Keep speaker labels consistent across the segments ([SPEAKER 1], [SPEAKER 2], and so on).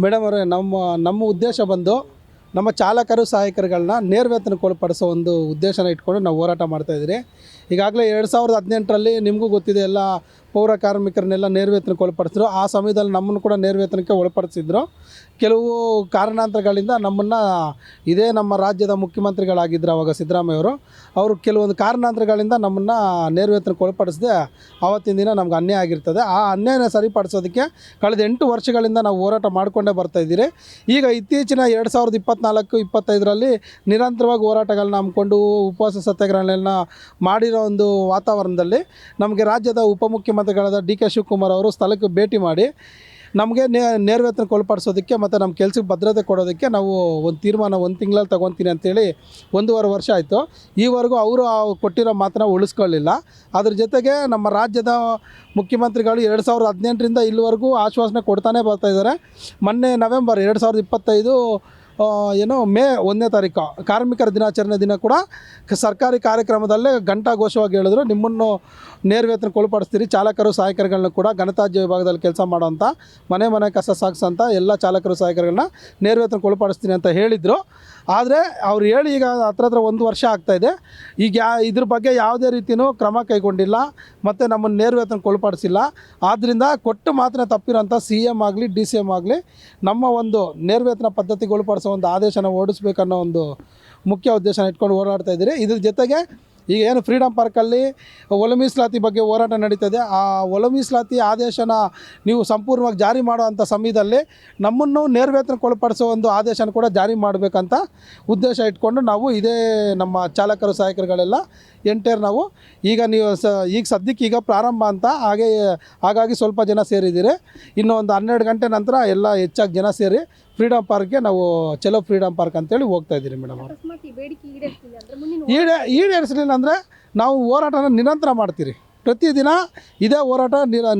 [SPEAKER 1] Madam ಅವರೇ, ನಮ್ಮ ಉದ್ದೇಶ ಬಂದು ನಮ್ಮ ಚಾಲಕರು ಸಹಾಯಕರುಗಳನ್ನ ನೇರವೇತನಕ್ಕೆ ಒಳಪಡಿಸೋ ಒಂದು ಉದ್ದೇಶನ ಇಟ್ಕೊಂಡು ನಾವು ಹೋರಾಟ ಮಾಡ್ತಾಯಿದ್ದೀರಿ. ಈಗಾಗಲೇ 2018ರಲ್ಲಿ ನಿಮಗೂ ಗೊತ್ತಿದೆ, ಎಲ್ಲ ಪೌರ ಕಾರ್ಮಿಕರನ್ನೆಲ್ಲ ನೇರವೇತನಕ್ಕೆ ಒಳಪಡಿಸಿದ್ರು. ಆ ಸಮಯದಲ್ಲಿ ನಮ್ಮನ್ನು ಕೂಡ ನೇರವೇತನಕ್ಕೆ ಒಳಪಡಿಸಿದ್ರು. ಕೆಲವು ಕಾರಣಾಂತರಗಳಿಂದ ನಮ್ಮನ್ನು, ಇದೇ ನಮ್ಮ ರಾಜ್ಯದ ಮುಖ್ಯಮಂತ್ರಿಗಳಾಗಿದ್ದರು ಆವಾಗ ಸಿದ್ದರಾಮಯ್ಯವರು, ಅವರು ಕೆಲವೊಂದು ಕಾರಣಾಂತರಗಳಿಂದ ನಮ್ಮನ್ನು ನೇರವೇತನಕ್ಕೆ ಒಳಪಡಿಸದೆ ಆವತ್ತಿನ ದಿನ ನಮ್ಗೆ ಅನ್ಯಾಯ ಆಗಿರ್ತದೆ. ಆ ಅನ್ಯಾಯನ ಸರಿಪಡಿಸೋದಕ್ಕೆ ಕಳೆದ 8 ವರ್ಷಗಳಿಂದ ನಾವು ಹೋರಾಟ ಮಾಡಿಕೊಂಡೇ ಬರ್ತಾಯಿದ್ದೀರಿ. ಈಗ ಇತ್ತೀಚಿನ 2024-25ರಲ್ಲಿ ನಿರಂತರವಾಗಿ ಹೋರಾಟಗಳನ್ನ ಹಮ್ಮಿಕೊಂಡು ಉಪವಾಸ ಸತ್ಯಾಗ್ರಹಗಳನ್ನ ಮಾಡಿರೋ ಒಂದು ವಾತಾವರಣದಲ್ಲಿ ನಮಗೆ ರಾಜ್ಯದ ಉಪಮುಖ್ಯಮಂತ್ರಿಗಳಾದ ಡಿ.ಕೆ. ಶಿವಕುಮಾರ್ ಅವರು ಸ್ಥಳಕ್ಕೆ ಭೇಟಿ ಮಾಡಿ ನಮಗೆ ನೇರವೇತನಕ್ಕೆ ಒಳಪಡಿಸೋದಕ್ಕೆ ಮತ್ತು ನಮ್ಮ ಕೆಲಸಕ್ಕೆ ಭದ್ರತೆ ಕೊಡೋದಕ್ಕೆ ನಾವು ಒಂದು ತೀರ್ಮಾನ 1 ತಿಂಗಳಲ್ಲಿ ತೊಗೊತೀನಿ ಅಂತೇಳಿ 1.5 ವರ್ಷ ಆಯಿತು. ಈವರೆಗೂ ಅವರು ಕೊಟ್ಟಿರೋ ಮಾತನ್ನ ಉಳಿಸ್ಕೊಳ್ಳಿಲ್ಲ. ಅದ್ರ ಜೊತೆಗೆ ನಮ್ಮ ರಾಜ್ಯದ ಮುಖ್ಯಮಂತ್ರಿಗಳು 2018ರಿಂದ ಇಲ್ಲಿವರೆಗೂ ಆಶ್ವಾಸನೆ ಕೊಡ್ತಾನೆ ಬರ್ತಾಯಿದ್ದಾರೆ. ಮೊನ್ನೆ ನವೆಂಬರ್ 2025 ಮೇ 1ನೇ ತಾರೀಕು ಕಾರ್ಮಿಕರ ದಿನಾಚರಣೆ ದಿನ ಕೂಡ ಸರ್ಕಾರಿ ಕಾರ್ಯಕ್ರಮದಲ್ಲೇ ಘಂಟಾಘೋಷವಾಗಿ ಹೇಳಿದ್ರು, ನಿಮ್ಮನ್ನು ನೇರವೇತನಕ್ಕೆ ಒಳಪಡಿಸ್ತೀರಿ, ಚಾಲಕರು ಸಹಾಯಕರುಗಳನ್ನ ಕೂಡ ಘನತ್ಯಾಜ್ಯ ವಿಭಾಗದಲ್ಲಿ ಕೆಲಸ ಮಾಡೋಂಥ, ಮನೆ ಕಸ ಸಾಗಿಸೋಂಥ ಎಲ್ಲ ಚಾಲಕರು ಸಹಾಯಕರುಗಳನ್ನ ನೇರವೇತನಕ್ಕೆ ಒಳಪಡಿಸ್ತೀನಿ ಅಂತ ಹೇಳಿದರು. ಆದರೆ ಅವ್ರು ಹೇಳಿ ಈಗ ಹತ್ರ 1 ವರ್ಷ ಆಗ್ತಾಯಿದೆ. ಈಗ ಇದ್ರ ಬಗ್ಗೆ ಯಾವುದೇ ರೀತಿಯೂ ಕ್ರಮ ಕೈಗೊಂಡಿಲ್ಲ ಮತ್ತು ನಮ್ಮನ್ನು ನೇರವೇತನಕ್ಕೆ ಒಳಪಡಿಸಿಲ್ಲ. ಆದ್ದರಿಂದ ಕೊಟ್ಟು ಮಾತ್ರ ತಪ್ಪಿರೋಂಥ CM ಆಗಲಿ DCM ಆಗಲಿ ನಮ್ಮ ಒಂದು ನೇರವೇತನ ಪದ್ಧತಿಗೆ ಒಳಪಡಿಸೋ ಒಂದು ಆದೇಶನ ಹೊರಡಿಸ್ಬೇಕನ್ನೋ ಒಂದು ಮುಖ್ಯ ಉದ್ದೇಶನ ಇಟ್ಕೊಂಡು ಹೋರಾಡ್ತಾ ಇದ್ದೀರಿ. ಇದ್ರ ಜೊತೆಗೆ ಈಗ ಏನು ಫ್ರೀಡಮ್ ಪಾರ್ಕಲ್ಲಿ ಒಳ ಮೀಸಲಾತಿ ಬಗ್ಗೆ ಹೋರಾಟ ನಡೀತದೆ, ಆ ಒಳ ಮೀಸಲಾತಿ ಆದೇಶನ ನೀವು ಸಂಪೂರ್ಣವಾಗಿ ಜಾರಿ ಮಾಡುವಂಥ ಸಮಯದಲ್ಲಿ ನಮ್ಮನ್ನು ನೇರವೇತನಕ್ಕೆ ಒಳಪಡಿಸೋ ಒಂದು ಆದೇಶನ ಕೂಡ ಜಾರಿ ಮಾಡಬೇಕಂತ ಉದ್ದೇಶ ಇಟ್ಕೊಂಡು ನಾವು ಇದೇ ನಮ್ಮ ಚಾಲಕರು ಸಹಾಯಕರುಗಳೆಲ್ಲ ನಾವು ಈಗ ನೀವು ಈಗ ಸದ್ಯಕ್ಕೆ ಈಗ ಪ್ರಾರಂಭ ಅಂತ ಹಾಗಾಗಿ ಸ್ವಲ್ಪ ಜನ ಸೇರಿದ್ದೀರಿ. ಇನ್ನೂ ಒಂದು 12 ಗಂಟೆ ನಂತರ ಎಲ್ಲ ಹೆಚ್ಚಾಗಿ ಜನ ಸೇರಿ ಫ್ರೀಡಮ್ ಪಾರ್ಕ್ಗೆ ನಾವು ಚಲೋ ಫ್ರೀಡಮ್ ಪಾರ್ಕ್ ಅಂತೇಳಿ ಹೋಗ್ತಾ ಇದ್ದೀರಿ ಮೇಡಮ್ ಅವರು. ಈಡೇರಿಸಲಿಲ್ಲ ಅಂದರೆ ನಾವು ಹೋರಾಟನ ನಿರಂತರ ಮಾಡ್ತೀರಿ. ಪ್ರತಿದಿನ ಇದೇ ಹೋರಾಟ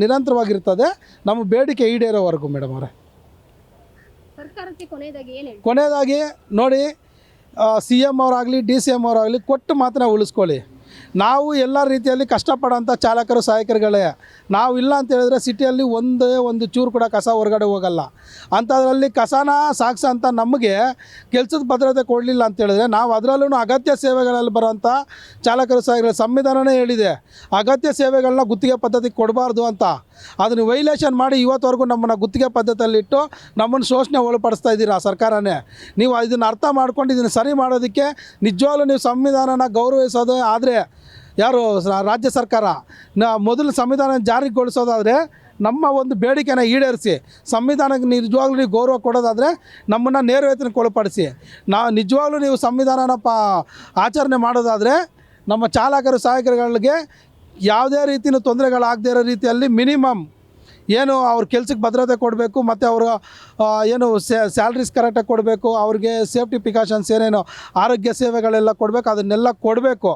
[SPEAKER 1] ನಿರಂತರವಾಗಿರ್ತದೆ ನಮ್ಮ ಬೇಡಿಕೆ ಈಡೇರೋವರೆಗೂ ಮೇಡಮ್ ಅವರೇ. ಕೊನೆಯದಾಗಿ ನೋಡಿ, CM ಅವರಾಗಲಿ DCM ಅವರಾಗಲಿ ಕೊಟ್ಟು ಮಾತ್ರ ಉಳಿಸ್ಕೊಳ್ಳಿ. ನಾವು ಎಲ್ಲ ರೀತಿಯಲ್ಲಿ ಕಷ್ಟಪಡೋಂಥ ಚಾಲಕರು ಸಹಾಯಕರುಗಳೇ. ನಾವು ಇಲ್ಲ ಅಂತ ಹೇಳಿದ್ರೆ ಸಿಟಿಯಲ್ಲಿ ಒಂದೇ ಒಂದು ಚೂರು ಕೂಡ ಕಸ ಹೊರಗಡೆ ಹೋಗಲ್ಲ. ಅಂಥದ್ರಲ್ಲಿ ಕಸನ ಸಾಗಿಸೋಂಥ ನಮಗೆ ಕೆಲಸದ ಭದ್ರತೆ ಕೊಡಲಿಲ್ಲ ಅಂತ ಹೇಳಿದ್ರೆ ನಾವು ಅದರಲ್ಲೂ ಅಗತ್ಯ ಸೇವೆಗಳಲ್ಲಿ ಬರೋಂಥ ಚಾಲಕರು ಸಹಾಯಕರು ಸಂವಿಧಾನವೇ ಹೇಳಿದೆ, ಅಗತ್ಯ ಸೇವೆಗಳನ್ನ ಗುತ್ತಿಗೆ ಪದ್ಧತಿಗೆ ಕೊಡಬಾರ್ದು ಅಂತ. ಅದನ್ನು ವೈಲೇಷನ್ ಮಾಡಿ ಇವತ್ತವರೆಗೂ ನಮ್ಮನ್ನು ಗುತ್ತಿಗೆ ಪದ್ಧತಿಯಲ್ಲಿಟ್ಟು ನಮ್ಮನ್ನು ಶೋಷಣೆ ಒಳಪಡಿಸ್ತಾ ಇದ್ದೀರಾ ಸರ್ಕಾರನೇ. ನೀವು ಇದನ್ನು ಅರ್ಥ ಮಾಡ್ಕೊಂಡು ಇದನ್ನು ಸರಿ ಮಾಡೋದಕ್ಕೆ ನಿಜವಾಗ್ಲೂ ನೀವು ಸಂವಿಧಾನನ ಗೌರವಿಸೋದು ಆದರೆ, ಯಾರು ರಾಜ್ಯ ಸರ್ಕಾರ ಮೊದಲು ಸಂವಿಧಾನ ಜಾರಿಗೊಳಿಸೋದಾದರೆ ನಮ್ಮ ಒಂದು ಬೇಡಿಕೆನ ಈಡೇರಿಸಿ, ಸಂವಿಧಾನಕ್ಕೆ ನಿಜವಾಗ್ಲೂ ನೀವು ಗೌರವ ಕೊಡೋದಾದರೆ ನಮ್ಮನ್ನು ನೇರವೇತನಕ್ಕೆ ಒಳಪಡಿಸಿ. ನಿಜವಾಗ್ಲೂ ನೀವು ಸಂವಿಧಾನನ ಆಚರಣೆ ಮಾಡೋದಾದರೆ ನಮ್ಮ ಚಾಲಕರು ಸಹಾಯಕರುಗಳಿಗೆ ಯಾವುದೇ ರೀತಿಯೂ ತೊಂದರೆಗಳಾಗದೇ ಇರೋ ರೀತಿಯಲ್ಲಿ ಮಿನಿಮಮ್ ಏನು ಅವ್ರ ಕೆಲಸಕ್ಕೆ ಭದ್ರತೆ ಕೊಡಬೇಕು ಮತ್ತು ಅವರು ಏನು ಸ್ಯಾಲ್ರೀಸ್ ಕರೆಕ್ಟಾಗಿ ಕೊಡಬೇಕು, ಅವ್ರಿಗೆ ಸೇಫ್ಟಿ ಪ್ರಿಕಾಷನ್ಸ್ ಏನೇನು ಆರೋಗ್ಯ ಸೇವೆಗಳೆಲ್ಲ ಕೊಡಬೇಕು, ಅದನ್ನೆಲ್ಲ ಕೊಡಬೇಕು.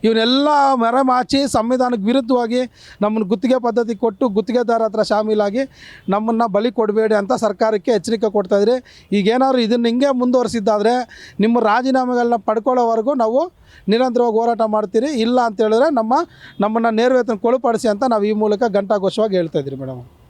[SPEAKER 1] ಇವನ್ನೆಲ್ಲ ಮರೆಮಾಚಿ ಸಂವಿಧಾನಕ್ಕೆ ವಿರುದ್ಧವಾಗಿ ನಮ್ಮನ್ನು ಗುತ್ತಿಗೆ ಪದ್ಧತಿ ಕೊಟ್ಟು ಗುತ್ತಿಗೆದಾರ ಹತ್ರ ಶಾಮೀಲಾಗಿ ನಮ್ಮನ್ನು ಬಲಿ ಕೊಡಬೇಡಿ ಅಂತ ಸರ್ಕಾರಕ್ಕೆ ಎಚ್ಚರಿಕೆ ಕೊಡ್ತಾಯಿದ್ರಿ. ಈಗೇನಾದ್ರು ಇದನ್ನು ಹಿಂಗೆ ಮುಂದುವರಿಸಿದ್ದಾದರೆ ನಿಮ್ಮ ರಾಜೀನಾಮೆಗಳನ್ನ ಪಡ್ಕೊಳ್ಳೋವರೆಗೂ ನಾವು ನಿರಂತರವಾಗಿ ಹೋರಾಟ ಮಾಡ್ತೀರಿ. ಇಲ್ಲ ಅಂತ ಹೇಳಿದ್ರೆ ನಮ್ಮನ್ನು ನೇರವೇತನಕ್ಕೆ ಒಳಪಡಿಸಿ ಅಂತ ನಾವು ಈ ಮೂಲಕ ಘಂಟಾಘೋಷವಾಗಿ ಹೇಳ್ತಾಯಿದ್ರಿ ಮೇಡಮ್.